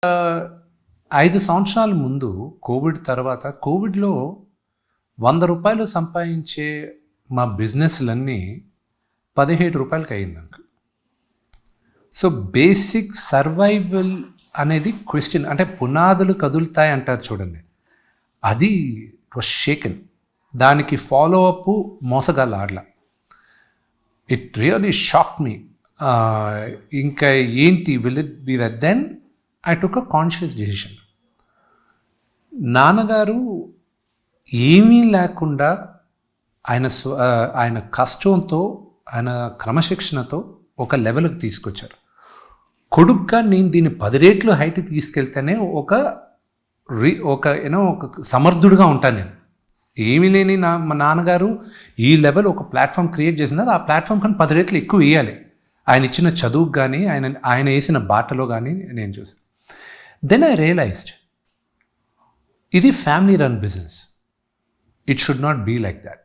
5 సంవత్సరాల ముందు కోవిడ్ తర్వాత, కోవిడ్లో 100 రూపాయలు సంపాదించే మా బిజినెస్లన్నీ 17 రూపాయలకి అయ్యిందంక. సో బేసిక్ సర్వైవల్ అనేది క్వశ్చన్, అంటే పునాదులు కదులుతాయి అంటారు చూడండి, అది వాస్ షేకెన్. దానికి ఫాలో అప్ మోసగాళ్ళు ఆడలా. It really shock me. ఇంకా ఏంటి, will it be that? Then I took a conscious decision. నాన్నగారు ఏమీ లేకుండా ఆయన కష్టంతో, ఆయన క్రమశిక్షణతో ఒక లెవెల్కి తీసుకొచ్చారు. కొడుగ్గా నేను దీన్ని 10 రెట్లు హైట్ తీసుకెళ్తేనే ఒక సమర్థుడిగా ఉంటాను నేను. ఏమీ లేని మా నాన్నగారు ఈ లెవెల్ ఒక ప్లాట్ఫామ్ క్రియేట్ చేసింది. ఆ ప్లాట్ఫామ్ కానీ 10 రెట్లు ఎక్కువ వేయాలి. ఆయన ఇచ్చిన చదువుకు కానీ, ఆయన వేసిన బాటలో కానీ నేను చూసాను. దెన్ ఐ రియలైజ్డ్, ఇది family run business. It should not be like that.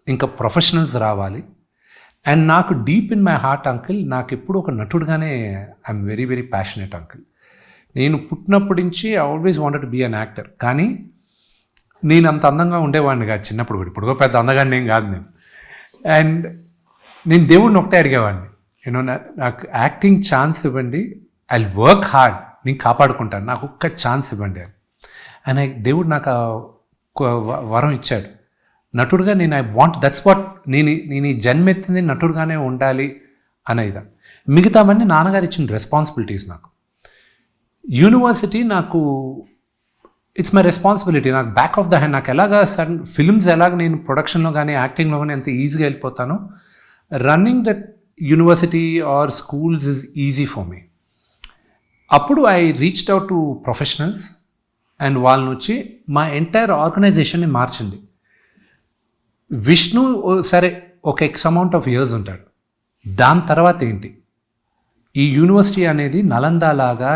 ఇంకా ప్రొఫెషనల్స్ రావాలి. అండ్ నాకు deep in my heart uncle, నాకు ఎప్పుడు ఒక నటుడుగానే I'm very very passionate uncle. నేను పుట్టినప్పటి నుంచి I always wanted to be an actor. కానీ నేను అంత అందంగా ఉండేవాడిని కాదు చిన్నప్పుడు కూడా. ఇప్పుడు పెద్ద అందగాడిని ఏం కాదు నేను. అండ్ నేను దేవుడిని ఒకటే అడిగేవాడిని, నాకు యాక్టింగ్ ఛాన్స్ ఇవ్వండి, ఐ వర్క్ హార్డ్, నేను కాపాడుకుంటాను, నాకు ఒక్క ఛాన్స్ ఇవ్వండి అని. అండ్ దేవుడు నాకు వరం ఇచ్చాడు. నటుడుగా నేను ఐ వాంట్, దట్స్ వాట్, నేను ఈ జన్మెత్తింది నటుడుగానే ఉండాలి అనేది. మిగతావన్నీ నాన్నగారు ఇచ్చిన రెస్పాన్సిబిలిటీస్. నాకు యూనివర్సిటీ, నాకు ఇట్స్ మై రెస్పాన్సిబిలిటీ. నాకు బ్యాక్ ఆఫ్ ద హ్యాండ్. నాకు ఎలాగా సడన్ ఫిల్మ్స్ ఎలాగ నేను ప్రొడక్షన్లో కానీ యాక్టింగ్లో కానీ ఎంత ఈజీగా వెళ్ళిపోతానో, running that university or schools is easy for me. అప్పుడు I reached out to professionals and వాళ్ళని వచ్చి మా ఎంటైర్ ఆర్గనైజేషన్ని మార్చండి. విష్ణు సరే ఒక ఎక్స్ అమౌంట్ ఆఫ్ ఇయర్స్ ఉంటాడు, దాని తర్వాత ఏంటి? ఈ యూనివర్సిటీ అనేది నలంద లాగా,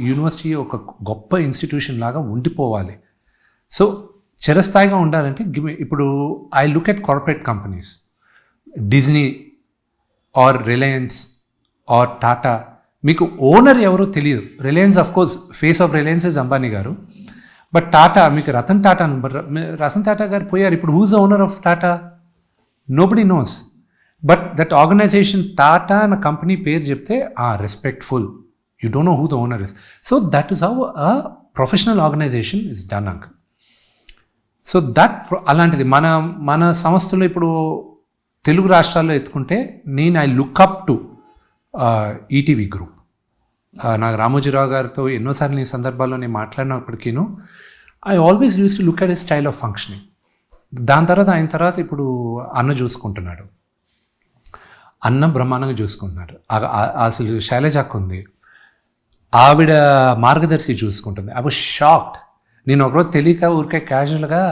యూనివర్సిటీ ఒక గొప్ప ఇన్స్టిట్యూషన్ లాగా ఉండిపోవాలి. సో చిరస్థాయిగా ఉండాలంటే ఇప్పుడు I look at corporate companies, Disney or Reliance or Tata. మీకు ఓనర్ ఎవరో తెలియదు. Reliance of course face of Reliance is Ambani గారు. బట్ టాటా, మీకు రతన్ టాటా గారు పోయారు. ఇప్పుడు who's the owner of Tata? Nobody knows. But that organization Tata అన్న కంపెనీ పేరు చెప్తే respectful. You don't know who the owner is. So that is how a professional organization is done uncle. So that అలాంటిది మన సంస్థలో ఇప్పుడు తెలుగు రాష్ట్రాల్లో ఎత్తుకుంటే నేను I look up to ETV group. నాకు రామోజీరావు గారితో ఎన్నోసార్లు ఈ సందర్భాల్లో నేను మాట్లాడినప్పటికీను I always use to look at a style of functioning. దాని తర్వాత ఆయన తర్వాత ఇప్పుడు అన్న చూసుకుంటున్నాడు. అన్న బ్రహ్మాండంగా చూసుకుంటున్నారు. అసలు శైలజాకు ఉంది, ఆవిడ మార్గదర్శి చూసుకుంటుంది. I was shocked. నేను ఒకరోజు తెలియక ఊరికే క్యాజువల్గా,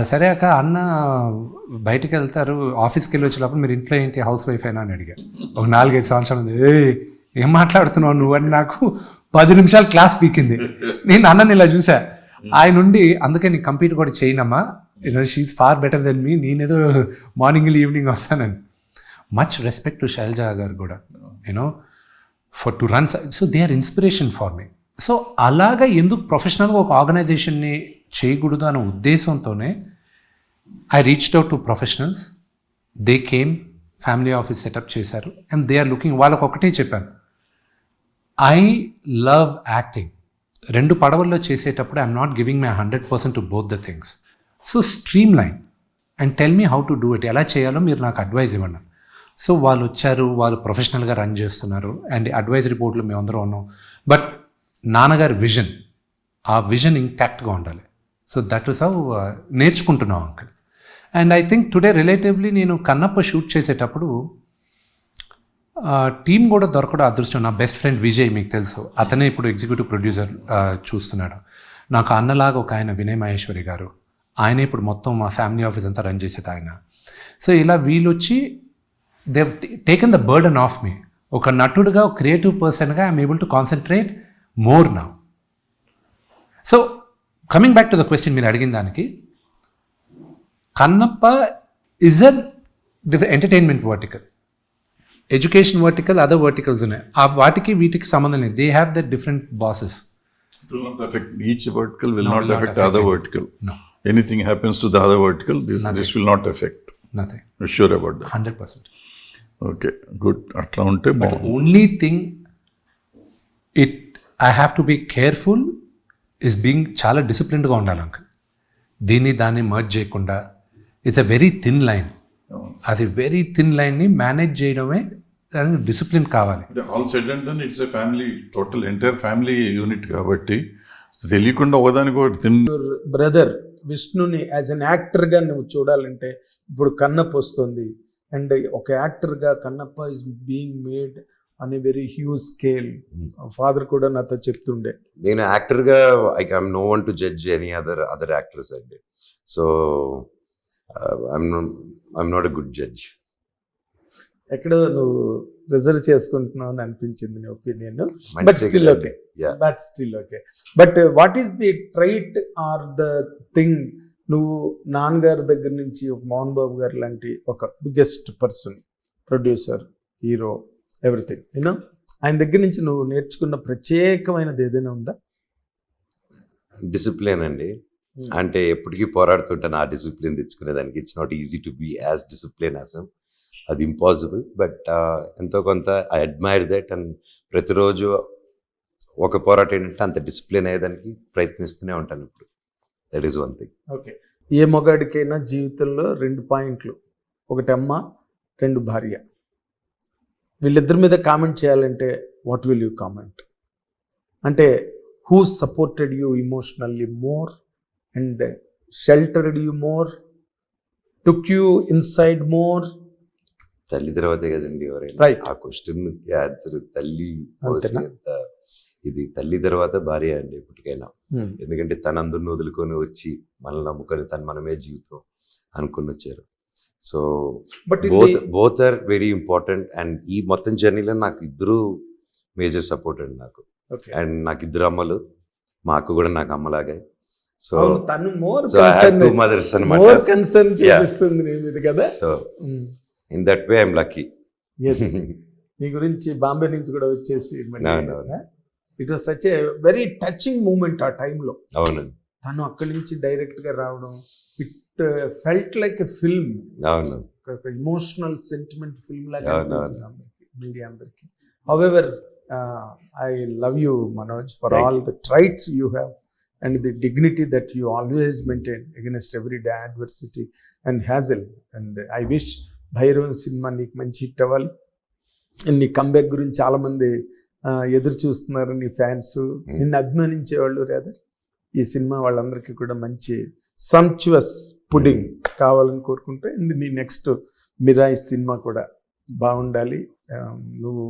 సరే అక్క అన్న బయటికి వెళ్తారు, ఆఫీస్కి వెళ్ళి వచ్చేటప్పుడు మీరు ఇంట్లో ఏంటి హౌస్ వైఫ్ అయినా అని అడిగారు. ఒక 4-5 సంవత్సరాలు ఉంది. ఏం మాట్లాడుతున్నావు నువ్వు అని నాకు 10 నిమిషాలు క్లాస్ పీకింది. నేను అన్నని ఇలా చూసా. ఆయన నుండి అందుకే నేను కంప్లీట్ కూడా చేయనమ్మా, she far better than me, నేనేదో మార్నింగ్ ఈవినింగ్ వస్తానని. మచ్ రెస్పెక్ట్ టు శైలజా గారు కూడా, for to run. So they are inspiration for me. So అలాగా ఎందుకు ప్రొఫెషనల్గా ఒక ఆర్గనైజేషన్ని చేయకూడదు అనే ఉద్దేశంతోనే I reached out to professionals. They came, family office setup చేశారు అండ్ దే ఆర్ లుకింగ్. వాళ్ళకు ఒకటే చెప్పాను, ఐ లవ్ యాక్టింగ్. 2 పడవల్లో చేసేటప్పుడు I'm not giving my 100% to both the things. So stream line and tell me how to do it. ఎలా చేయాలో మీరు నాకు అడ్వైజ్ ఇవ్వండి. సో వాళ్ళు వచ్చారు, వాళ్ళు ప్రొఫెషనల్గా రన్ చేస్తున్నారు అండ్ అడ్వైజరీ బోర్డులో మేము అందరం ఉన్నాం. బట్ నాన్నగారి విజన్, ఆ విజన్ ఇంటాక్ట్గా ఉండాలి. సో దట్ ఈస్ హౌ నేర్చుకుంటున్నాం uncle. And I think today relatively నేను కన్నప్ప షూట్ చేసేటప్పుడు టీం కూడా దొరకడం అదృష్టం. నా బెస్ట్ ఫ్రెండ్ విజయ్, మీకు తెలుసు, అతనే ఇప్పుడు ఎగ్జిక్యూటివ్ ప్రొడ్యూసర్ చూస్తున్నాడు. నాకు అన్నలాగా ఒక ఆయన వినయ్ మహేశ్వరి గారు, ఆయన ఇప్పుడు మొత్తం మా ఫ్యామిలీ ఆఫీస్ అంతా రన్ చేసేది ఆయన. సో ఇలా వీళ్ళు వచ్చి they taken the burden of me. ఒక నటుడుగా, ఒక క్రియేటివ్ పర్సన్గా I'm able to concentrate more now. So coming back to the question మీరు అడిగిన దానికి, Kannappa is an entertainment vertical, education vertical, other verticals ఉన్నాయి. ఆ వాటికి వీటికి సంబంధం లేదు. They have the different bosses. It will not affect, each vertical will No, not will not affect the affect other it. vertical. No, Anything happens to the other vertical, this will not affect. nothing. You're sure about that? 100%. Okay, good. అట్లా ఉంటే బాగుంది. Only thing I have to be careful is being చాలా డిసిప్లిన్డ్గా ఉండాలి uncle. దాన్ని merge చేయకుండా, it's a very thin line. అది very thin లైన్ని manage చేయడమే దానికి డిసిప్లిన్ కావాలి. All said and done, it's a family, total entire family unit కాబట్టి తెలియకుండా ఒకదానికి ఒకటి బ్రదర్ విష్ణుని యాజ్ అన్ యాక్టర్గా నువ్వు చూడాలంటే ఇప్పుడు కన్నప్ప వస్తుంది, అండ్ ఒక యాక్టర్గా Kannappa is being made on a very huge scale. Father కూడా నాతో చెప్తుండే. నేను యాక్టర్గా I'm no one to judge any other actors అండి. So I'm not a good judge. ఎక్కడో నువ్వు రిజర్వ్ చేసుకుంటున్నావు అని అనిపించింది నీ opinion. But still okay, but what is the trait or the thing నువ్వు నాన్నగారి దగ్గర నుంచి ఒక మోహన్ బాబు గారు లాంటి ఒక biggest person, producer, hero, everything you know, ఆయన దగ్గర నుంచి నువ్వు నేర్చుకున్న ప్రత్యేకమైనది ఏదైనా ఉందా? డిసిప్లిన్ అండి. అంటే ఎప్పటికీ పోరాడుతుంటాను ఆ డిసిప్లిన్ తెచ్చుకునేదానికి. It's not easy to be as discipline as him, అది ఇంపాసిబుల్. బట్ ఎంతో కొంత ఐ అడ్మైర్ దట్. అండ్ ప్రతిరోజు ఒక పోరాటం ఏంటంటే అంత డిసిప్లిన్ అయ్యేదానికి ప్రయత్నిస్తూనే ఉంటాను ఇప్పుడు. That is one thing. Okay, ఏ మగాడికైనా జీవితంలో 2 పాయింట్లు, ఒకటి అమ్మ, 2 భార్య. వీళ్ళిద్దరి మీద కామెంట్ చేయాలంటే వాట్ విల్ యూ కామెంట్? అంటే who supported you emotionally more and sheltered you more, took you inside more? తల్లి తర్వాతే కదండి ఎవరైనా. Right. ఆ క్వశ్చన్ ఆన్సర్ తల్లి అంతేనా? ఇది తల్లి తర్వాత భార్య అండి ఎప్పటికైనా. ఎందుకంటే తన అందరిని వదులుకొని వచ్చి మనల్ని నమ్ముకొని తను మనమే జీవితం అనుకుని వచ్చారు. So but both are very important. And ఈ మొత్తం జర్నీలో నాకు ఇద్దరు మేజర్ సపోర్ట్ అండి నాకు. అండ్ నాకు 2 అమ్మలు, మా అక్క కూడా నాకు అమ్మలాగే. సో తను more so I have 2 mothers అన్నమాట. మోర్ కన్సర్న్ చూపిస్తుంది నీ మీద కదా. So in that way I'm lucky. Yes, నీ గురించి బాంబే నుంచి కూడా వచ్చేసి No. It was such a very touching moment ఆ టైంలో. అవునండి, తను అక్కడి నుంచి డైరెక్ట్గా రావడం, it felt like a film, అవును, ఒక ఇమోషనల్ సెంటిమెంట్ ఫిల్మ్ లాగా అవును. అనిపించింది అందరికి, మీడియా అందరికి. However I love you Manoj for Thank all the traits you have and the dignity that you always maintain against every day adversity and hassle. And I wish Bhairav cinema నీకు మంచి hit అవ్వాలి. నీ comeback గురించి చాలామంది ఎదురు చూస్తున్నారు, నీ ఫ్యాన్స్, నిన్ను అభిమానించే వాళ్ళు. రాదర్ ఈ సినిమా వాళ్ళందరికీ కూడా మంచి సంప్చువస్ పుడింగ్ కావాలని కోరుకుంటే, అండ్ నీ నెక్స్ట్ మిరాయి సినిమా కూడా బాగుండాలి. నువ్వు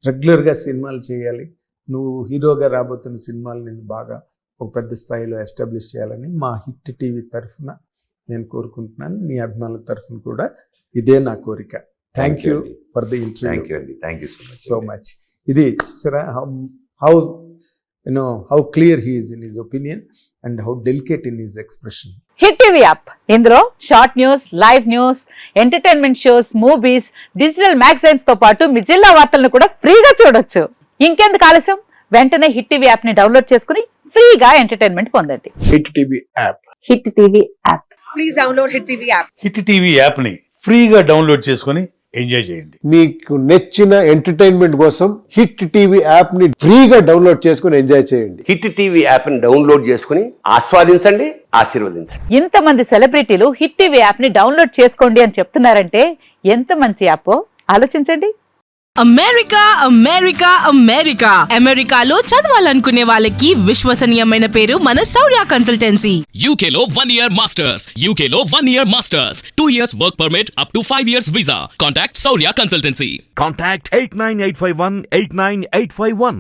రెగ్యులర్గా సినిమాలు చేయాలి. నువ్వు హీరోగా రాబోతున్న సినిమాలు నేను బాగా ఒక పెద్ద స్థాయిలో ఎస్టాబ్లిష్ చేయాలని మా హిట్ టీవీ తరఫున నేను కోరుకుంటున్నాను. నీ అభిమానుల తరఫున కూడా ఇదే నా కోరిక. Thank you for the interview. Thank you అండి, థ్యాంక్ యూ సో మచ్. ఇది చూసారా how clear he is in his opinion and how delicate in his expression. Hit TV app, ఇందులో short news, live news, entertainment shows, movies, digital magazines తో పాటు మీ జిల్లా వార్తలను కూడా ఫ్రీగా చూడొచ్చు. ఇంకెందుకు ఆలస్యం, వెంటనే హిట్ టీవీ యాప్ ని డౌన్లోడ్ చేసుకుని ఫ్రీగా ఎంటర్టైన్మెంట్ పొందండి. Hit TV app. Hit TV app. Please download Hit TV app. Hit TV యాప్ని ఫ్రీగా డౌన్లోడ్ చేసుకొని ఎంజాయ్ చేయండి. మీకు నచ్చిన ఎంటర్టైన్మెంట్ కోసం హిట్ టీవీ యాప్ ని ఫ్రీగా డౌన్లోడ్ చేసుకుని ఎంజాయ్ చేయండి. హిట్ టీవీ యాప్ ని డౌన్లోడ్ చేసుకుని ఆస్వాదించండి, ఆశీర్వదించండి. ఇంతమంది సెలబ్రిటీలు హిట్ టీవీ యాప్ ని డౌన్లోడ్ చేసుకోండి అని చెప్తున్నారంటే ఎంత మంచి యాప్ ఆలోచించండి. అమెరికా అమెరికా అమెరికా అమెరికాలో చదవాలనుకునే వాళ్ళకి విశ్వసనీయమైన పేరు మన శౌర్య కన్సల్టెన్సీ. UK లో 1 year masters. UK లో 1 year masters. 2 years work permit up to 5 years visa. Contact Saurya Consultancy. Contact 89851 89851.